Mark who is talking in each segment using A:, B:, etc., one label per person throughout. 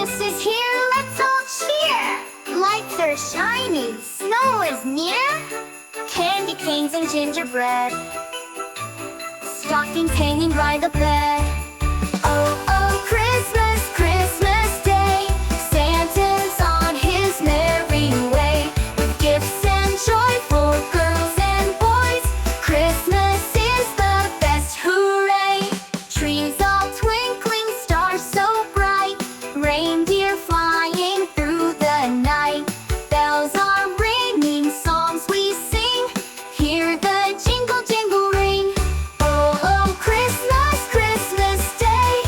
A: Christmas is here, let's all cheer! Lights are shining, snow is near. Candy canes and gingerbread, stockings hanging by the bed. Oh, oh, Christmas, Christmas Day, Santa's on his merry way, with gifts and joy for girls and boys. Christmas is the best, hooray! Trees all twinkling, stars so bright, reindeer flying through the night. Bells are ringing, songs we sing, hear the jingle jingle ring. Oh, oh, Christmas, Christmas Day,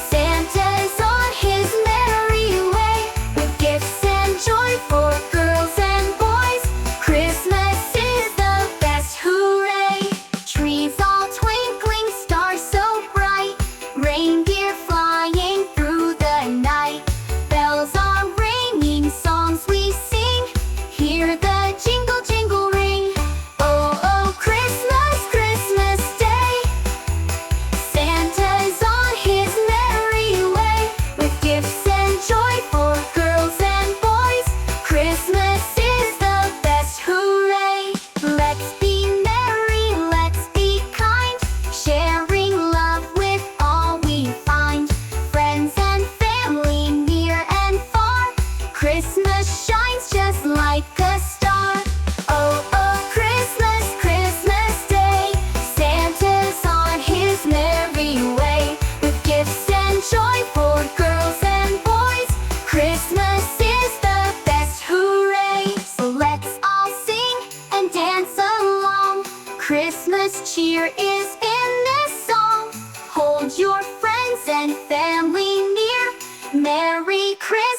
A: Santa's on his merry way, with gifts and joy for girls and boys. Christmas is the best, hooray! Trees all twinkling, stars so bright, reindeer flying through the night. Bells are ringing, songs we sing, hear the jingle jingle ring. Oh, oh, Christmas, Christmas Day, Santa's on his merry way, with gifts and joy for girls and boys. Christmas is the best, hooray! Let's be merry, let's be kind, sharing love with all we find. Friends and family near and far, Christmas shines just like a star. Oh, oh, Christmas, Christmas Day, Santa's on his merry way, with gifts and joy for girls and boys. Christmas is the best, hooray! So let's all sing and dance along. Christmas cheer is in this song. Hold your friends and family near. Merry Christmas!